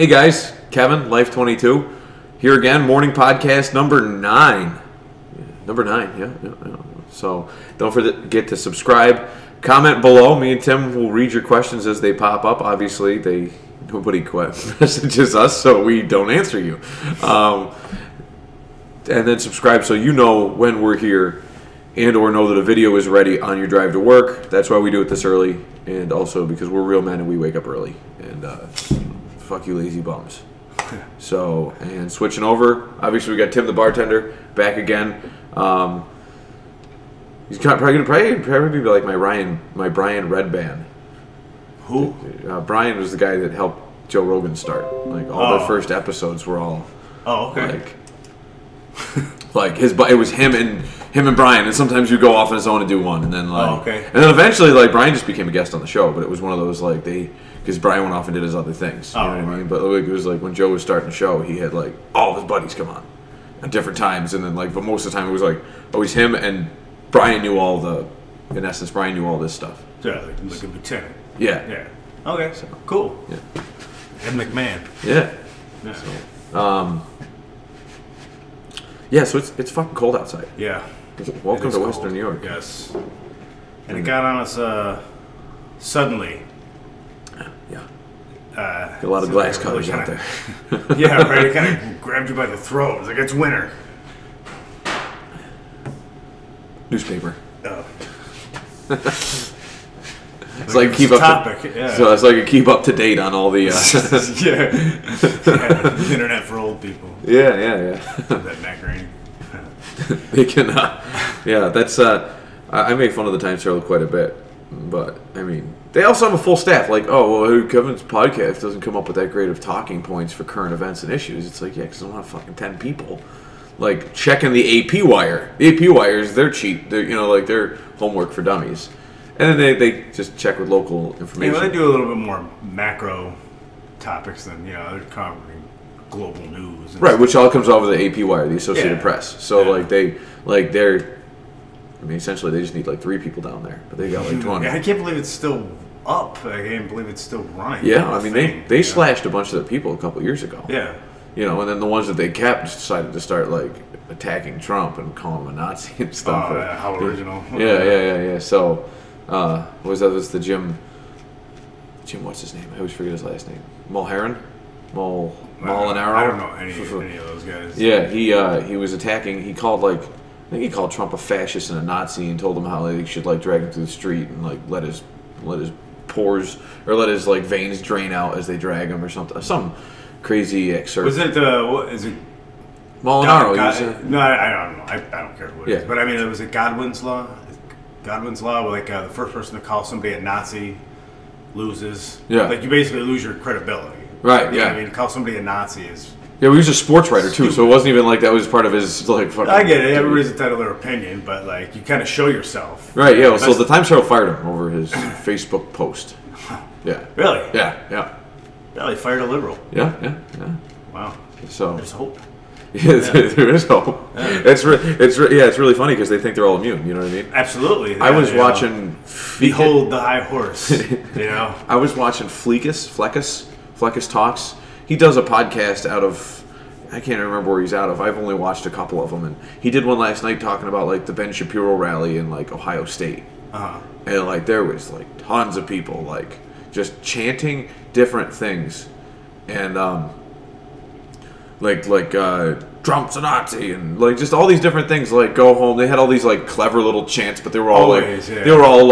Hey guys, Kevin, Life22, here again, morning podcast number 9. Number 9, yeah. So don't forget to subscribe, comment below. Me and Tim will read your questions as they pop up. Obviously, nobody messages us, so we don't answer you. And then subscribe so you know when we're here and or know that a video is ready on your drive to work. That's why we do it this early, and also because we're real men and we wake up early. And fuck you lazy bums. So, and switching over, obviously we got Tim the bartender back again. He's probably be like my Brian Redband. Who? Brian was the guy that helped Joe Rogan start. Like all their first episodes were all. Oh, okay. It was him and Brian, and sometimes you go off on his own and do one, and then okay. And then eventually Brian just became a guest on the show, but it was one of those because Brian went off and did his other things. You know what I mean? But it was like when Joe was starting the show, he had all of his buddies come on at different times, and then but most of the time it was always him, and Brian knew in essence, Brian knew all this stuff. Yeah, like a lieutenant. Yeah. Yeah. Okay. So cool. Yeah. Ed McMahon. Yeah. Yeah. Yeah, so it's fucking cold outside. Yeah. Welcome to Western New York. Yes. And it got on us suddenly. Yeah. A lot of glass cutters out there. Yeah, right. It kind of grabbed you by the throat. It was like, it's winter. Newspaper. Oh. It's like keep up. Topic. Yeah. So it's like a keep up to date on all the. Yeah. Internet for old people. Yeah. That Mac Rainey. They can. Yeah, that's. I make fun of the Times Herald quite a bit, but I mean, they also have a full staff. Kevin's podcast doesn't come up with that great of talking points for current events and issues. It's like, yeah, because I don't have fucking 10 people. Checking the AP wire. The AP wires, they're cheap. They're they're homework for dummies. And then they just check with local information. Yeah, well, they do a little bit more macro topics than they're covering global news. Right, which all comes over the AP wire, the Associated Press. So they're. I mean, essentially, they just need 3 people down there, but they got 20. Yeah, I can't believe it's still up. I can't believe it's still running. Yeah, I mean, they slashed a bunch of their people a couple years ago. Yeah. And then the ones that they kept just decided to start attacking Trump and calling him a Nazi and stuff. Oh, yeah, how original. Yeah. So, what was that? It was the Jim, what's his name? I always forget his last name. Molinaro? I don't know any of those guys. Yeah, he was attacking. He called I think he called Trump a fascist and a Nazi, and told him how they should drag him through the street and let his pores or let his veins drain out as they drag him or something. Some crazy excerpt. Was it what is it? Molinaro. No, I don't know. I don't care who it is. But I mean, was it Godwin's law? Godwin's law, where the first person to call somebody a Nazi loses. Yeah. You basically lose your credibility. Right. Yeah. I mean, call somebody a Nazi is. Yeah, he was a sports writer too, so it wasn't even that was part of his fucking. I get it. Everybody's entitled to their opinion, but you kind of show yourself. Right. Yeah. Well, so the Times Herald fired him over his Facebook post. Yeah. Really? Yeah. They fired a liberal. Yeah. Wow. So there's hope. Yeah, there is hope. Yeah. It's really funny because they think they're all immune. You know what I mean? Absolutely. Yeah, I was watching. Behold the high horse. I was watching Fleckus Talks. He does a podcast out of, I can't remember where he's out of. I've only watched a couple of them, and he did one last night talking about the Ben Shapiro rally in Ohio State, and there was tons of people just chanting different things, and Trump's a Nazi, and just all these different things. Go home. They had all these clever little chants, but they were all they were all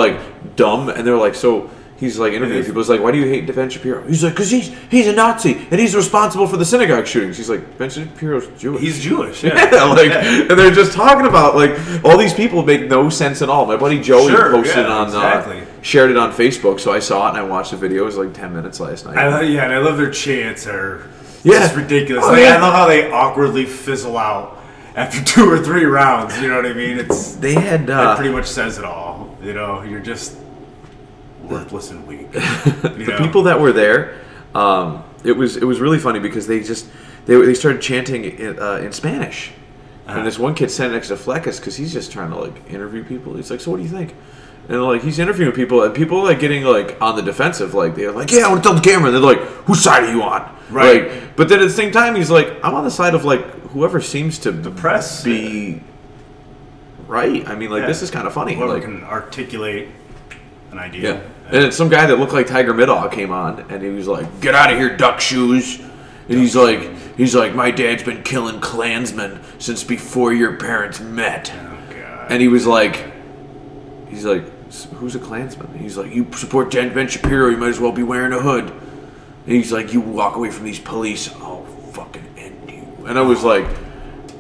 dumb, and they were so. He's interviewing people. He's why do you hate Ben Shapiro? He's because he's a Nazi and he's responsible for the synagogue shootings. He's Ben Shapiro's Jewish. He's Jewish. Yeah. And they're just talking about all these people make no sense at all. My buddy Joey posted shared it on Facebook, so I saw it and I watched the video. It was 10 minutes last night. And I love their chants. It's ridiculous. I love how they awkwardly fizzle out after 2 or 3 rounds. You know what I mean? That pretty much says it all. You're just worthless and weak. The people that were there, it was really funny because they started chanting in Spanish, and this one kid sat next to Fleckus because he's just trying to interview people. He's so what do you think? And like he's interviewing people, and people like getting like on the defensive, like they're like, "Yeah, I want to tell the camera." And they're like, "Whose side are you on?" Right. Like, but then at the same time, he's like, "I'm on the side of like whoever seems to the press be right." I mean, like this is kind of funny. Whoever like, can articulate an idea. Yeah. And then some guy that looked like Tiger Middog came on, and he was like, "Get out of here, duck shoes." And he's like, "My dad's been killing Klansmen since before your parents met." Oh God. And he's like, "Who's a Klansman?" And he's like, "You support Ben Shapiro, you might as well be wearing a hood." And he's like, "You walk away from these police, I'll fucking end you." And I was like,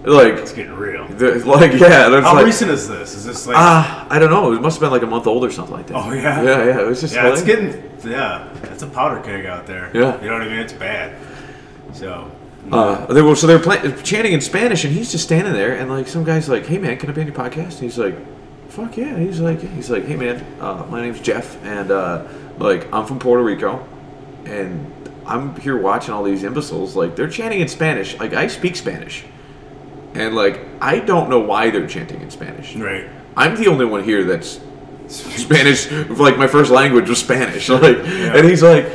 it's getting real. Like, yeah. How recent is this? Is this like? I don't know. It must have been like a month old or something like that. Oh yeah. Yeah. It was just. Yeah, it's getting. Yeah, it's a powder keg out there. Yeah. You know what I mean? It's bad. So. They're chanting in Spanish, and he's just standing there, and like some guy's like, "Hey man, can I be on your podcast?" And he's like, "Fuck yeah!" He's like, "Hey man, my name's Jeff, and like I'm from Puerto Rico, and I'm here watching all these imbeciles. Like they're chanting in Spanish. Like I speak Spanish, and like I don't know why they're chanting in Spanish. Right. I'm the only one here that's Spanish. Like my first language was Spanish. Like, and he's like."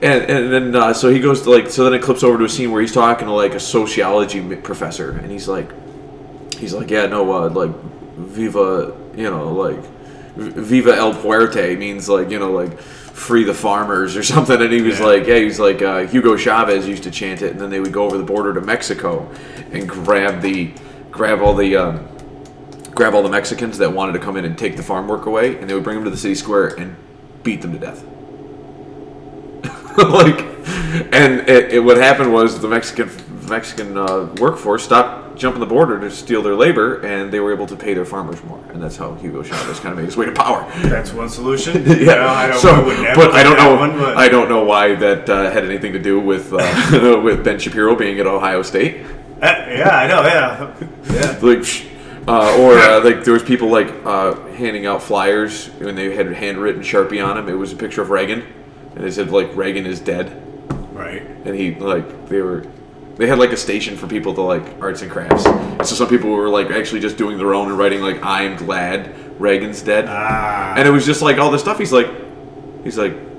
And then so he goes to like, so then it clips over to a scene where he's talking to like a sociology professor, and he's like yeah, no, like viva, like viva el puerte means like, like free the farmers or something. And he was like, yeah, he's like Hugo Chavez used to chant it, and then they would go over the border to Mexico and grab all the Mexicans that wanted to come in and take the farm work away, and they would bring them to the city square and beat them to death. Like, and what happened was the Mexican workforce stopped jumping the border to steal their labor, and they were able to pay their farmers more, and that's how Hugo Chavez kind of made his way to power. That's one solution. Yeah, I don't know why that had anything to do with with Ben Shapiro being at Ohio State. Yeah, I know. Yeah. Like, like there was people like handing out flyers when they had handwritten Sharpie on them. It was a picture of Reagan. And they said like Reagan is dead, right? And he they had like a station for people to like arts and crafts. And so some people were like actually just doing their own and writing like I'm glad Reagan's dead, and it was just like all this stuff. He's like,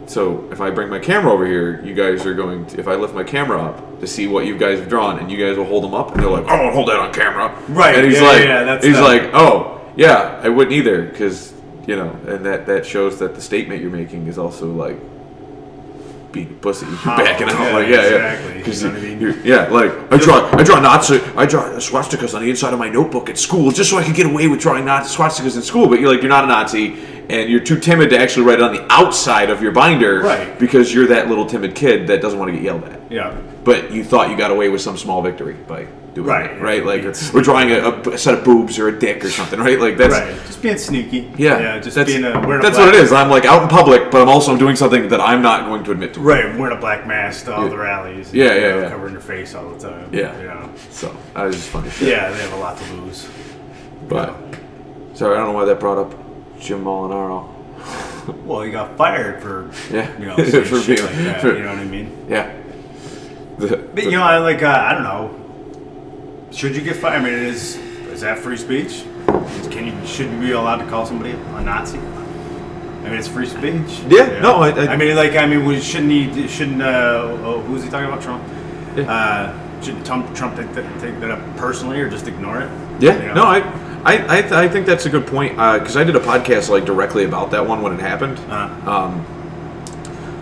so if I bring my camera over here, you guys are going to, if I lift my camera up to see what you guys have drawn, and you guys will hold them up, and they're like, I won't hold that on camera, right? And he's like, oh yeah, I wouldn't either, because and that shows that the statement you're making is also like. Being pussy, backing out, exactly. Because you know what I mean? I draw swastikas on the inside of my notebook at school just so I could get away with drawing swastikas in school. But you're not a Nazi, and you're too timid to actually write it on the outside of your binder, right? Because you're that little timid kid that doesn't want to get yelled at. Yeah. But you thought you got away with some small victory by doing that, right? Like we're drawing a set of boobs or a dick or something, right? Like that's just being sneaky. Yeah, just being that's what it is. I'm like out in public, but I'm also doing something that I'm not going to admit to. Right, wearing a black mask to all the rallies. Covering your face all the time. Yeah. So I was just funny. Yeah, they have a lot to lose. But sorry, I don't know why that brought up Jim Molinaro. Well, he got fired for for shit like that. You know what I mean? Yeah. But I don't know. Should you get fired? I mean, is that free speech? Should you be allowed to call somebody a Nazi? I mean, it's free speech. Yeah. No, we shouldn't. Who's he talking about? Trump. Yeah. Should Trump take that up personally or just ignore it? Yeah. No, I think that's a good point because I did a podcast like directly about that one when it happened.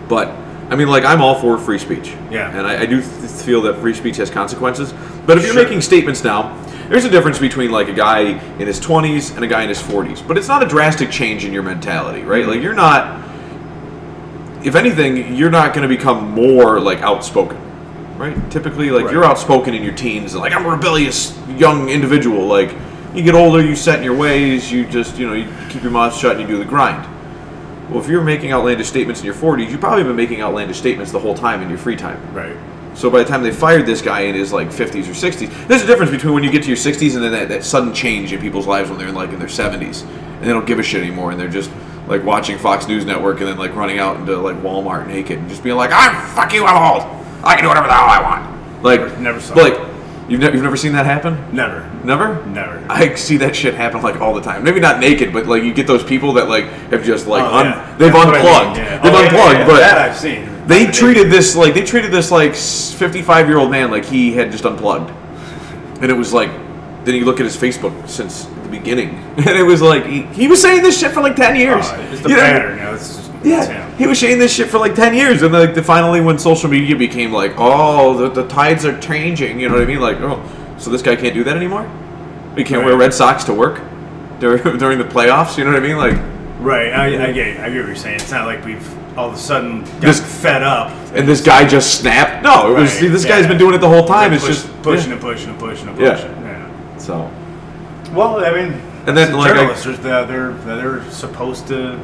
But I mean, like, I'm all for free speech. Yeah. And I do feel that free speech has consequences. But if you're making statements now, there's a difference between like a guy in his 20s and a guy in his 40s. But it's not a drastic change in your mentality, right? Like you're not. If anything, you're not going to become more like outspoken. Right? Typically, like you're outspoken in your teens, like I'm a rebellious young individual. Like you get older, you set in your ways, you just you keep your mouth shut and you do the grind. Well, if you're making outlandish statements in your 40s, you've probably been making outlandish statements the whole time in your free time. Right. So by the time they fired this guy in his like 50s or 60s, there's a difference between when you get to your 60s and then that sudden change in people's lives when they're in their 70s and they don't give a shit anymore and they're just like watching Fox News Network and then like running out into like Walmart naked and just being like, fuck you, I'm old. I can do whatever the hell I want. Like never saw like You've never seen that happen? Never. Never? Never. I see that shit happen like all the time. Maybe not naked, but like you get those people that like have just like they've unplugged. They've unplugged, but that I've seen. They treated this like 55-year-old man like he had just unplugged, and it was like, then you look at his Facebook since the beginning, and it was like he was saying this shit for like 10 years. It's the pattern, it's just, he was saying this shit for like 10 years, and like finally when social media became like, oh, the tides are changing, you know what I mean? Like, oh, so this guy can't do that anymore? He can't wear red socks to work during the playoffs, you know what I mean? Like, right, I get what you're saying. It's not like we've all of a sudden got fed up. And this guy just snapped. No, it was this guy's been doing it the whole time. It's just pushing and pushing and pushing and pushing. Yeah. So. Well, I mean, and then like journalists, they're supposed to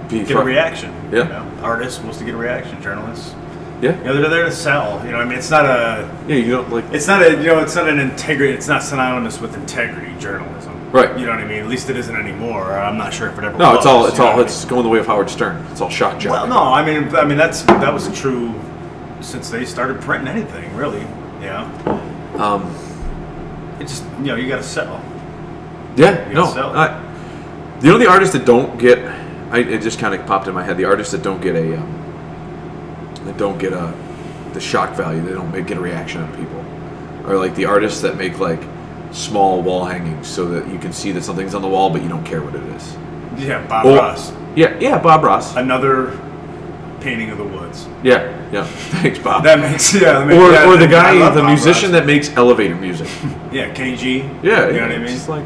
get a reaction. Yeah. You know? Artists supposed to get a reaction. Journalists. Yeah. You know, they're there to sell. You know, I mean, it's not a. Yeah, you don't like. It's not a. You know, it's not an integrity. It's not synonymous with integrity journalism. Right. You know what I mean? At least it isn't anymore. I'm not sure if it ever. No, was, it's going the way of Howard Stern. It's all shock jock. Well, no, I mean that was true since they started printing anything, really. Yeah. It just you got to sell. Yeah. The artists that don't get, it just kind of popped in my head. The artists that don't get the shock value, they don't get a reaction on people, or like the artists that make like small wall hangings so that you can see that something's on the wall, but you don't care what it is. Yeah, Bob Ross. Yeah, Bob Ross. Another painting of the woods. Yeah. Thanks, Bob. That makes or the guy, the musician that makes elevator music. Yeah, Kenny G. Yeah, you know what I mean. It's like,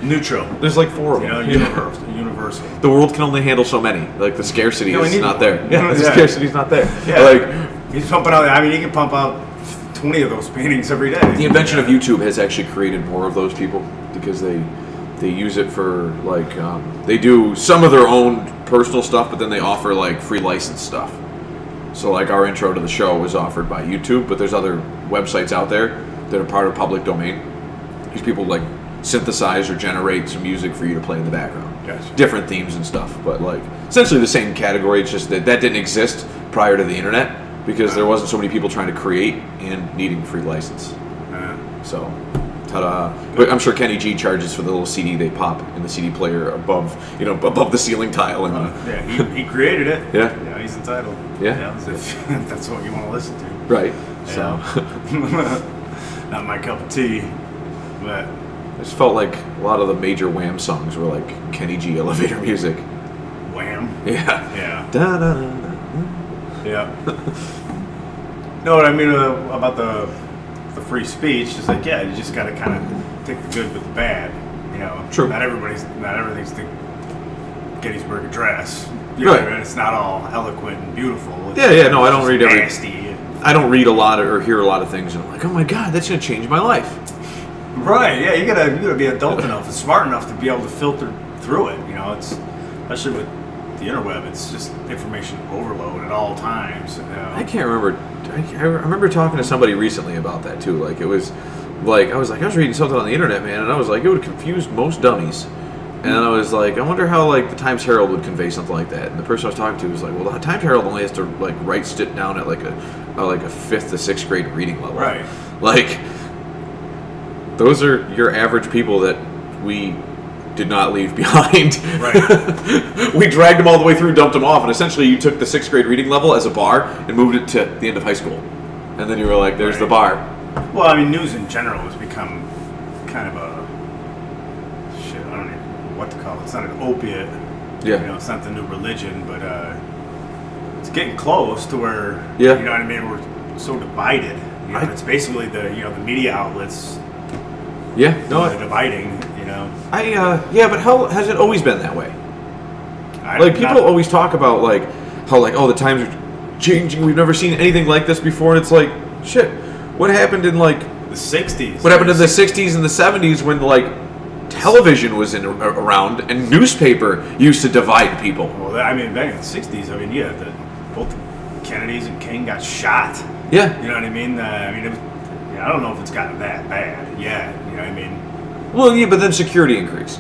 neutral. There's like 4 of them. Universal. The world can only handle so many. Like the scarcity is not there. Yeah, the scarcity's not there. Yeah. Like he's pumping out. I mean, he can pump out 20 of those paintings every day. The invention of YouTube has actually created more of those people because they use it for like they do some of their own personal stuff, but then they offer like free license stuff. So like our intro to the show was offered by YouTube, but there's other websites out there that are part of public domain. These people like synthesize or generate some music for you to play in the background. Gotcha. Different themes and stuff, but like essentially the same category. It's just that didn't exist prior to the internet because there wasn't so many people trying to create and needing free license. So, ta-da! But I'm sure Kenny G charges for the little CD they pop in the CD player above the ceiling tile. And he created it. Yeah, he's entitled. Yeah, if that's what you want to listen to. Right. So, not my cup of tea, but. I just felt like a lot of the major Wham songs were like Kenny G elevator music. Wham? Yeah. Da, da, da, da. Yeah. No, what I mean about the free speech is like, you just got to kind of take the good with the bad. You know, true. Not everything's the Gettysburg Address. Right. I mean, it's not all eloquent and beautiful. No, I don't read nasty. I don't read a lot or hear a lot of things, and I'm like, oh my god, that's gonna change my life. Right, yeah, you gotta be adult enough and smart enough to be able to filter through it. You know, it's especially with the interweb, it's just information overload at all times. I can't remember. I remember talking to somebody recently about that too. Like it was, like I was reading something on the internet, man, and I was like, it would confuse most dummies. And I was like, I wonder how like the Times Herald would convey something like that. And the person I was talking to was like, well, the Times Herald only has to like write it down at like a 5th to 6th grade reading level. Right. Like. Those are your average people that we did not leave behind. Right. We dragged them all the way through, dumped them off, and essentially you took the 6th grade reading level as a bar and moved it to the end of high school. And then you were like, there's the bar. Well, I mean, news in general has become kind of a... Shit, I don't know what to call it. It's not an opiate. Yeah. You know, it's not the new religion, but it's getting close to where, you know what I mean, we're so divided. You know, it's basically the media outlets... Yeah, no, dividing, you know. But how has it always been that way? People always talk about how the times are changing. We've never seen anything like this before, and it's like, shit. What happened in like the '60s? What happened in the '60s and the '70s when like television was around and newspaper used to divide people? Well, I mean, back in the '60s, I mean, both Kennedys and King got shot. Yeah, you know what I mean. It was. I don't know if it's gotten that bad yet. You know what I mean? Well, yeah, but then security increased.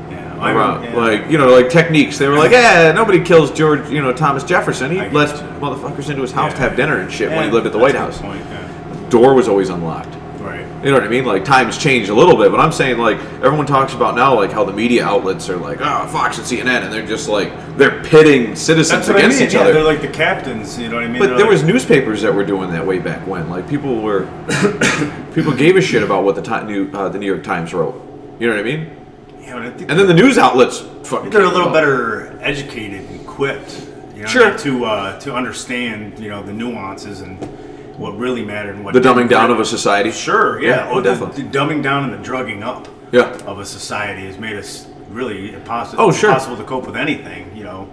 Yeah. Like techniques. They were like, nobody kills Thomas Jefferson. He lets motherfuckers into his house to have dinner and shit when he lived at the White House. Point, door was always unlocked. Right. You know what I mean? Like, times changed a little bit, but I'm saying, like, everyone talks about now, like, how the media outlets are like, oh, Fox and CNN, and they're just like, they're pitting citizens against each other. They're like the captains, you know what I mean? But there was newspapers that were doing that way back when. Like, people gave a shit about what the New York Times wrote. You know what I mean? Yeah, but I think and then the news outlets fucking. They're a little better educated and equipped, you know, sure, to understand, you know, the nuances and what really mattered and what the dumbing down of a society. Sure, yeah. Oh, definitely. The dumbing down and the drugging up of a society has made us really impossible. Impossible to cope with anything, you know.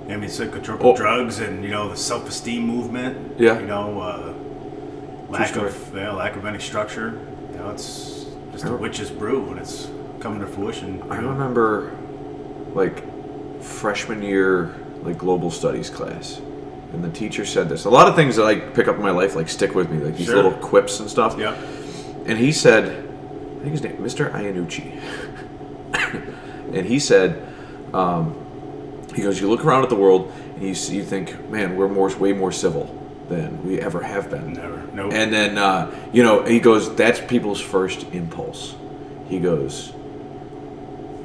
I mean, psychotropic drugs and, you know, the self-esteem movement. Yeah. You know, lack of any structure. You know, it's just a witch's brew when it's coming to fruition. I remember, like, freshman year, like, global studies class. And the teacher said this. A lot of things that I pick up in my life, like, stick with me, like these little quips and stuff. Yeah. And he said, I think his name, Mr. Iannucci. And he said, he goes, you look around at the world and you think, man, we're way more civil than we ever have been. Never. Nope. And then, you know, he goes, that's people's first impulse. He goes,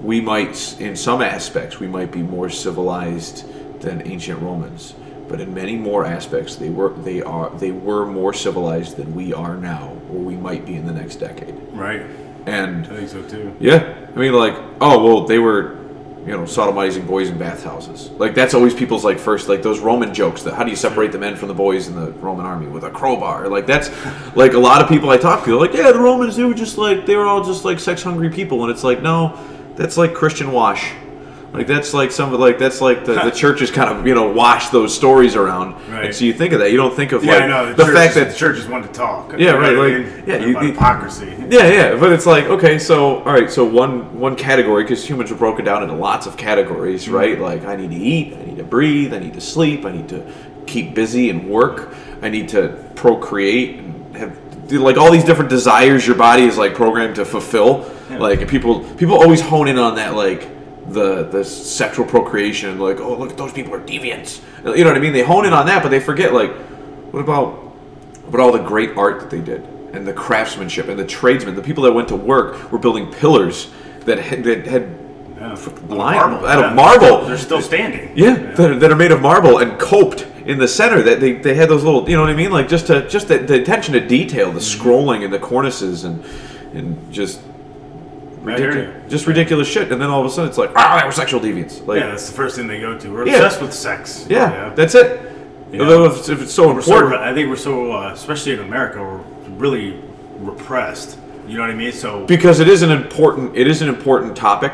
we might, in some aspects, we might be more civilized than ancient Romans. But in many more aspects, they were more civilized than we are now, or we might be in the next decade. Right. And I think so too. Yeah, I mean, like, oh well, they were, you know, sodomizing boys in bathhouses. Like, that's always people's, like, first, like, those Roman jokes. That how do you separate the men from the boys in the Roman army with a crowbar? Like, that's like a lot of people I talk to, they're like, yeah, the Romans, they were all just like sex hungry people, and it's like, no, that's like Christian wash. Like, that's like the churches kind of, you know, wash those stories around. Right. And so you think of that. You don't think of, like, the fact that the churches want to talk. Yeah, right. Like, hypocrisy. Yeah. But it's like, okay, so, all right, so one category, because humans are broken down into lots of categories, mm-hmm. right? Like, I need to eat, I need to breathe, I need to sleep, I need to keep busy and work, I need to procreate and have, like, all these different desires your body is, like, programmed to fulfill. Yeah. Like, people always hone in on that, like, the sexual procreation, like, oh, look, those people are deviants. You know what I mean? They hone in on that, but they forget, like, what about all the great art that they did, and the craftsmanship, and the tradesmen, the people that went to work were building pillars that had out of marble. They're still standing. Yeah. That are made of marble and coped in the center. That they had those little, you know what I mean? Like, just the attention to detail, the scrolling and the cornices and just. Ridiculous shit, and then all of a sudden it's like, they were sexual deviants. Like, yeah, that's the first thing they go to. We're obsessed with sex. Yeah, that's it. You know, if it's so important, I think we're so, especially in America, we're really repressed. You know what I mean? So because it is an important topic,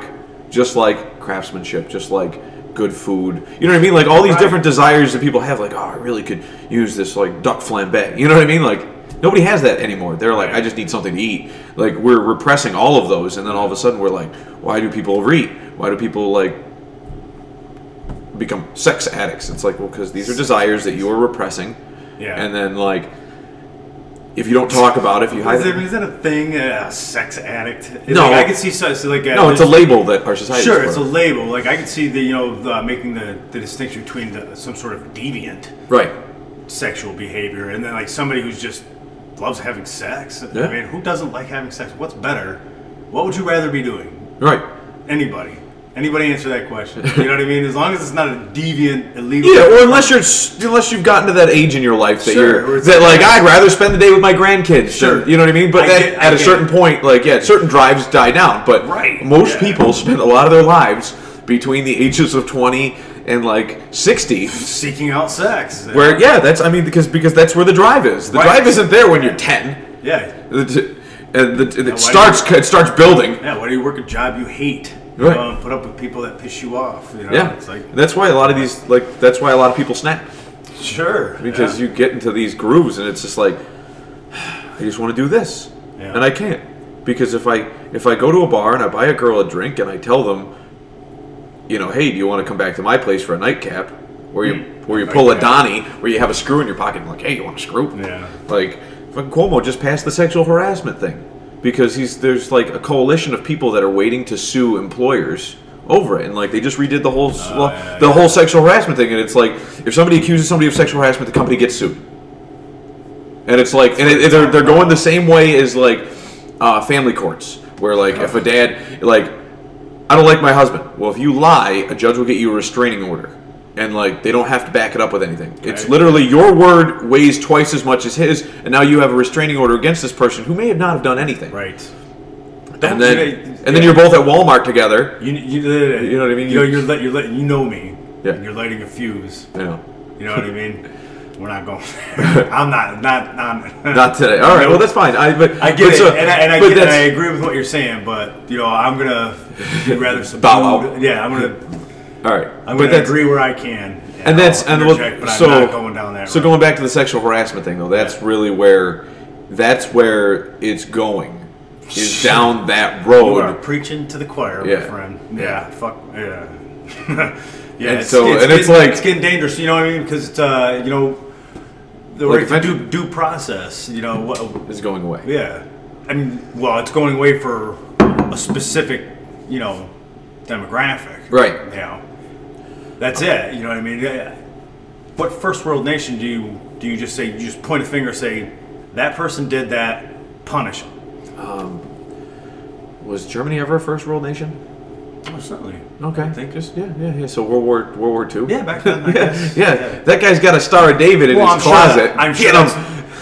just like craftsmanship, just like good food. You know what I mean? Like, all these different desires that people have. Like, oh, I really could use this, like, duck flambe. You know what I mean? Like. Nobody has that anymore. They're like, I just need something to eat. Like, we're repressing all of those, and then all of a sudden we're like, why do people overeat? Why do people, like, become sex addicts? It's like, well, because these are desires that you are repressing. Yeah. And then, like, if you don't talk about it, if you hide it. Is that a thing, sex addict? No. Like, I can see, no, it's a label that our society. Sure, it's a label. Like, I can see making the distinction between some sort of deviant. Right. Sexual behavior, and then, like, somebody who's just loves having sex. Yeah. I mean, who doesn't like having sex? What's better? What would you rather be doing? Right. Anybody answer that question. You know what I mean? As long as it's not a deviant, illegal. Yeah, or unless you've gotten to that age in your life that I'd rather spend the day with my grandkids. Sure. You know what I mean? But at a certain point, like, certain drives die down. But most people spend a lot of their lives between the ages of 20 and, like, 60 seeking out sex. Where because that's where the drive is. The drive isn't there when you're 10. Yeah. It starts building. Yeah, why do you work a job you hate? Right. And put up with people that piss you off. You know? Yeah. It's like, that's why a lot of people snap. Sure. Because you get into these grooves and it's just like, I just want to do this. Yeah. And I can't. Because if I go to a bar and I buy a girl a drink and I tell them, you know, hey, do you want to come back to my place for a nightcap? Where you pull a Donnie, where you have a screw in your pocket and like, hey, you want a screw? Yeah. Like, fucking Cuomo just passed the sexual harassment thing. Because there's like a coalition of people that are waiting to sue employers over it. And, like, they just redid the whole sexual harassment thing. And it's like, if somebody accuses somebody of sexual harassment, the company gets sued. And it's like, they're going the same way as like family courts, where like if a dad like, I don't like my husband. Well, if you lie, a judge will get you a restraining order, and like they don't have to back it up with anything. Okay. It's literally your word weighs twice as much as his, and now you have a restraining order against this person who may not have done anything. Right. And then you're both at Walmart together. You know what I mean? You know me. Yeah. And you're lighting a fuse. I know. You know what I mean? We're not going there. I'm not today. All right. Well, that's fine. I get it, and I agree with what you're saying. But I'm gonna be rather subdued. Bow out. Yeah, I'm gonna. All right. I'm gonna agree where I can. And but I'm not going down that. So going back to the sexual harassment thing, though, that's really where it's going. Is down that road. You are preaching to the choir, my friend. Yeah. Fuck. Yeah. Yeah. It's getting dangerous. You know what I mean? Because it's the right to due process. What is going away. Yeah. I mean, well, it's going away for a specific, demographic. Right. That's it. You know what I mean? What first world nation do you just say? You just point a finger, say that person did that, punish them. Was Germany ever a first world nation? Oh, certainly. Okay. I think just yeah. So World War II. Yeah, back then. Yeah. That guy's got a Star of David in his closet. I'm sure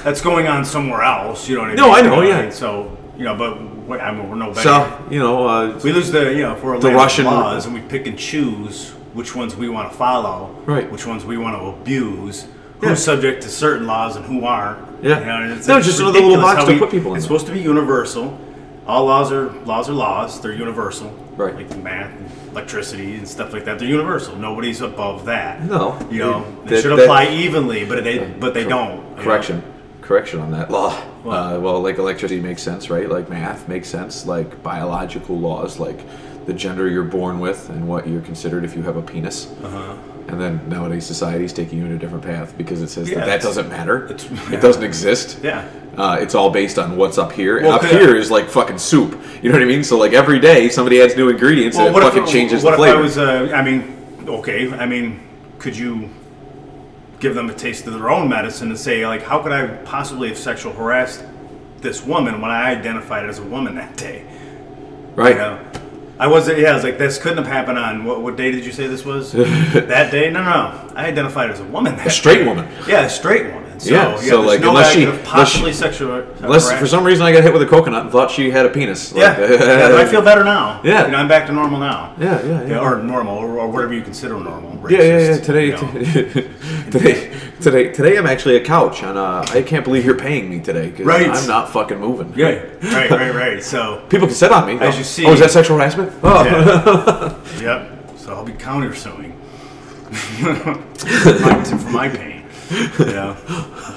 that's going on somewhere else. You know what I mean? No, I know. Yeah. So but we're no better. So we lose if we're the Russian laws and we pick and choose which ones we want to follow, right? Which ones we want to abuse. Who's subject to certain laws and who aren't? Yeah. It's just another little box to put people in. It's supposed to be universal. All laws are laws. They're universal. Right. Like math, and electricity, and stuff like that. They're universal. Nobody's above that. No. They should apply evenly, but they don't. Correction on that law. Well, like electricity makes sense, right? Like math makes sense. Like biological laws, like the gender you're born with and what you're considered if you have a penis. And then nowadays society is taking you in a different path because it says that doesn't matter. It doesn't exist. Yeah. It's all based on what's up here. And up here is like fucking soup. You know what I mean? So like every day somebody adds new ingredients and it fucking changes the flavor. What if I was, could you give them a taste of their own medicine and say, like, how could I possibly have sexual harassed this woman when I identified as a woman that day? Right. I was like, this couldn't have happened on, what day did you say this was? That day? No. I identified as a woman that day. A straight woman. Yeah, a straight woman. So like, unless for some reason I got hit with a coconut and thought she had a penis. Like, I feel better now. Yeah. I'm back to normal now. Yeah. Or normal, or whatever you consider normal. Racist, Today I'm actually a couch, and I can't believe you're paying me today because I'm not fucking moving. Yeah, right. So people can sit on me. As you see. Oh, is that sexual harassment? Oh. Yeah. Yep. So I'll be countersuing for my pain.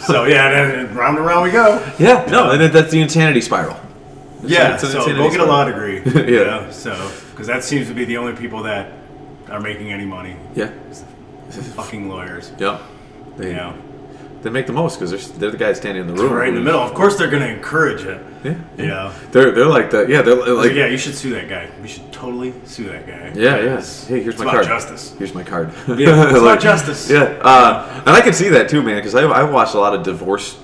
So round and round we go. Yeah. No, and that's the insanity spiral. So go get a law degree. So because that seems to be the only people that are making any money. Yeah. Fucking lawyers. Yeah. They make the most because they're the guys standing in the room. Right in the middle. Of course, they're going to encourage it. Yeah. They're like that. Yeah. They're like. Yeah. You should sue that guy. We should totally sue that guy. Yeah. Hey, here's my card. Justice. Here's my card. Yeah. It's about justice. Yeah. And I can see that too, man, because I've watched a lot of divorces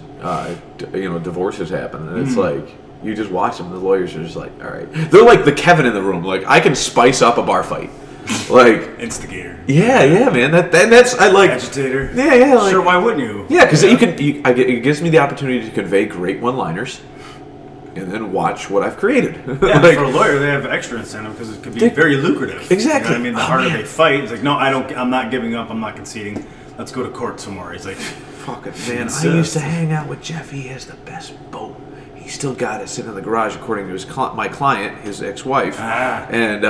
happen, and it's like you just watch them. The lawyers are just like, all right. They're like the Kevin in the room. Like I can spice up a bar fight. Like instigator. Yeah, man. That's I like agitator. Yeah. Like, sure, why wouldn't you? Yeah, because it gives me the opportunity to convey great one-liners, and then watch what I've created. Yeah, like, for a lawyer, they have extra incentive because it could be very lucrative. Exactly. You know what I mean, the harder they fight, it's like, no, I'm not giving up. I'm not conceding. Let's go to court somewhere. He's like, fuck it, man. I used to hang out with Jeff. He has the best boat. He still got it sitting in the garage, according to my client, his ex-wife, and.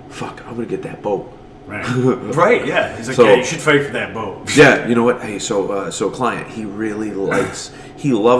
Fuck, I'm gonna get that boat. Right. Right, yeah. He's like, you should fight for that boat. Yeah, you know what? Hey, so client, he really loves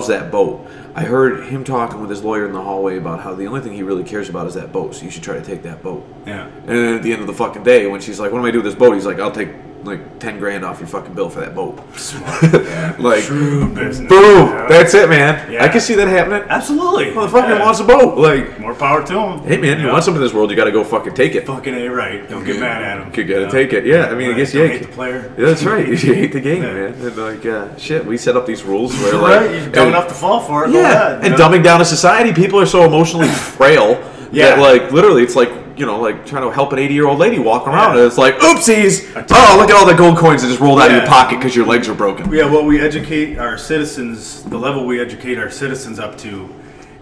that boat. I heard him talking with his lawyer in the hallway about how the only thing he really cares about is that boat, so you should try to take that boat. Yeah. And then at the end of the fucking day, when she's like, what am I doing with this boat? He's like, I'll take like 10 grand off your fucking bill for that boat. Smart. Like, true business. Boom. Yeah. That's it, man. Yeah. I can see that happening. Absolutely. Motherfucker wants a boat. Like, more power to him. Hey, man, you want something in this world, you got to go fucking take it. Fucking A right. Don't get mad at him. You got to take it. Yeah, I mean, I guess you hate the player. Yeah, that's right. You hate the game, man. And like, shit, we set up these rules where like, you're dumb enough to fall for it. Yeah, and dumbing down a society. People are so emotionally frail that, like, literally, it's like, you know, like trying to help an 80-year-old lady walk around, and it's like, oopsies! Oh, look at all the gold coins that just rolled out of your pocket because your legs are broken. Yeah, what we educate our citizens, the level we educate our citizens up to,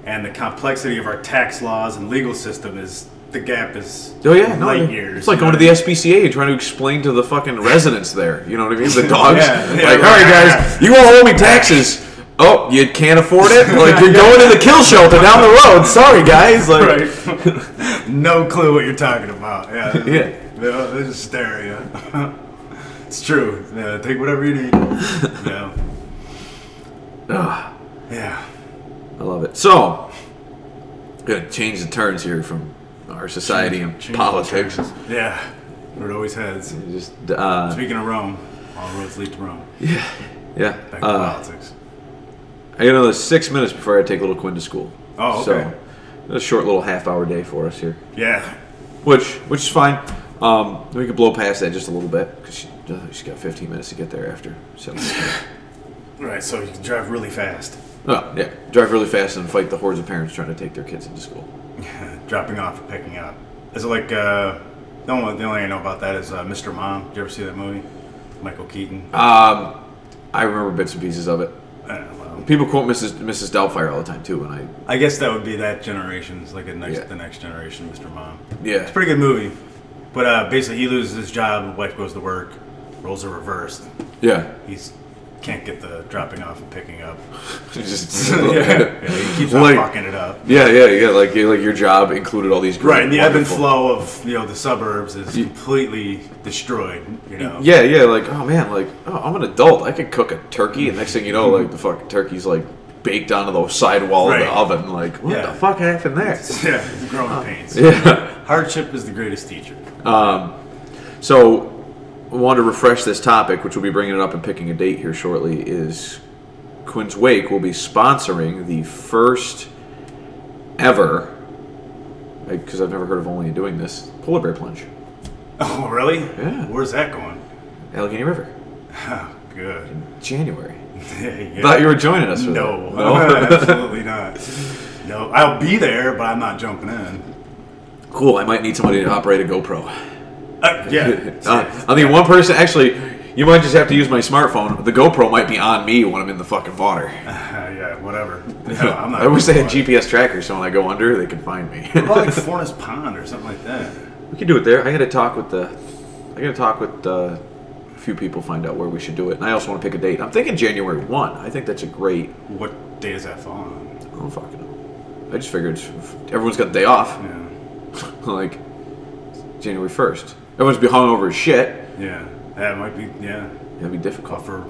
and the complexity of our tax laws and legal system is, the gap is light years. It's like going to the SPCA and trying to explain to the fucking residents there, you know what I mean? The dogs. Like, all right, guys, you won't owe me taxes. Oh, you can't afford it? Like, you're going to the kill shelter down the road. Sorry, guys. Like, right. No clue what you're talking about. Yeah. Yeah. They just stare at you. It's true. Yeah, take whatever you need. Yeah. Yeah. I love it. So, gonna change the turns here from our society and politics. Yeah. Where it always heads. Just, Speaking of Rome, all roads lead to Rome. Yeah. Yeah. Back to politics. I got another 6 minutes before I take little Quinn to school. Oh, okay. So, a short little half-hour day for us here. Yeah. Which is fine. We could blow past that just a little bit because she's got 15 minutes to get there after 7. Right, so you can drive really fast. Oh, yeah. Drive really fast and fight the hordes of parents trying to take their kids into school. Dropping off and picking up. Is it like, the only thing I know about that is Mr. Mom. Did you ever see that movie? Michael Keaton. I remember bits and pieces of it. Well, people quote Mrs. Doubtfire all the time too, and I guess that would be that generation's, like the next generation, Mr. Mom. Yeah, it's a pretty good movie. But basically, he loses his job, wife goes to work, roles are reversed. Yeah, he's can't get the dropping off and picking up. He keeps on fucking it up. Yeah. Like your job included all these right, and the ebb and flow of the suburbs is completely destroyed. Yeah. Like, oh man, like, oh, I'm an adult. I could cook a turkey, and next thing you know, like the fucking turkey's like baked onto the sidewall of the oven. Like, what the fuck happened there? Yeah, growing pains. Yeah, hardship is the greatest teacher. So. I wanted to refresh this topic, which we'll be bringing it up and picking a date here shortly, is Quinn'sWake will be sponsoring the first ever, because I've never heard of only doing this, polar bear plunge. Oh, really? Yeah. Where's that going? Allegheny River. Oh, good. In January. Yeah. Thought you were joining us for that. No, absolutely not. No, I'll be there, but I'm not jumping in. Cool, I might need somebody to operate a GoPro. I mean, one person, actually, you might just have to use my smartphone. The GoPro might be on me when I'm in the fucking water. Yeah, whatever. No, I'm not. I wish they had GPS trackers so when I go under, they can find me. What about like Forness Pond or something like that? We can do it there. I got to talk with a few people, find out where we should do it. And I also want to pick a date. I'm thinking January 1. I think that's a great... What day is that fall on? I don't fucking know. I just figured everyone's got the day off. Yeah. Like, January 1st. Everyone's be hung over as shit. Yeah, that might be. Yeah, that'd be difficult for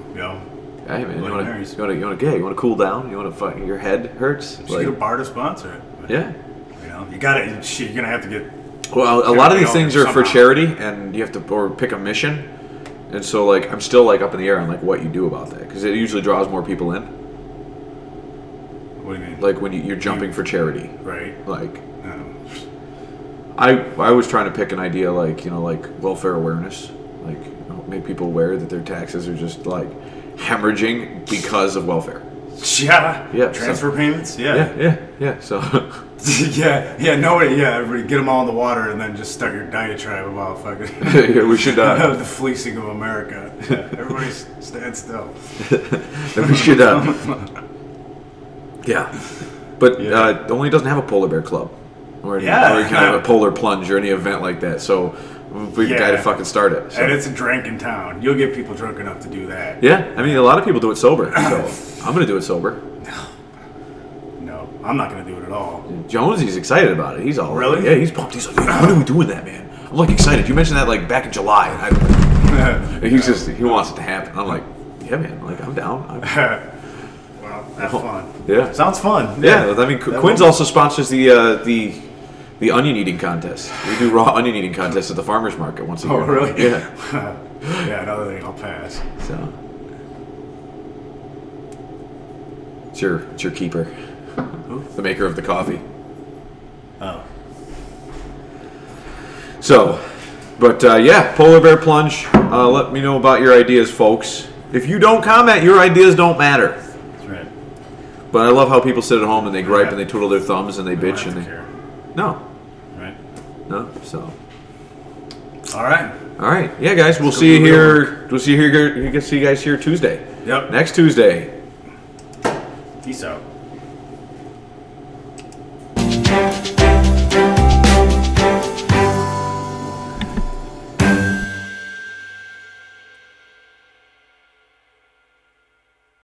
Hey man, you want to cool down? You want to fucking your head hurts? Just get a bar to sponsor it. Yeah, you got it. You're gonna have to get. Well, a lot of these things are for charity, and you have to or pick a mission. And so, like, I'm still like up in the air on like what you do about that because it usually draws more people in. What do you mean? Like when you're jumping for charity, right? Like. I was trying to pick an idea like welfare awareness, like make people aware that their taxes are just like hemorrhaging because of welfare. Yeah. Transfer payments. Yeah. So. Everybody get them all in the water and then just start your diatribe about fucking. We should. The fleecing of America. Yeah, everybody stand still. We should. Yeah, but it only doesn't have a polar bear club. Or kind of a polar plunge or any event like that. So we got to fucking start it. So. And it's a drinking town. You'll get people drunk enough to do that. Yeah, I mean a lot of people do it sober. So I'm gonna do it sober. No, I'm not gonna do it at all. Jonesy's excited about it. He's all really? Yeah, he's pumped. He's like, when are we doing that, man? I'm like excited. You mentioned that like back in July, and he wants it to happen. I'm like, yeah, man. Like I'm down. Well, have fun. Yeah, sounds fun. Yeah, I mean Quinn's also sponsors the the onion eating contest. We do raw onion eating contest at the farmer's market once a year. Oh, really? Yeah. Yeah, another thing I'll pass. So it's your keeper. Who? The maker of the coffee. Oh. So, but yeah, Polar Bear Plunge. Let me know about your ideas, folks. If you don't comment, your ideas don't matter. That's right. But I love how people sit at home and they gripe and they twiddle their thumbs and they bitch and they care. no. Right. No. So. All right. All right. Yeah, guys. We'll see you here. We'll see you here. You can see you guys here Tuesday. Yep. Next Tuesday. Peace out.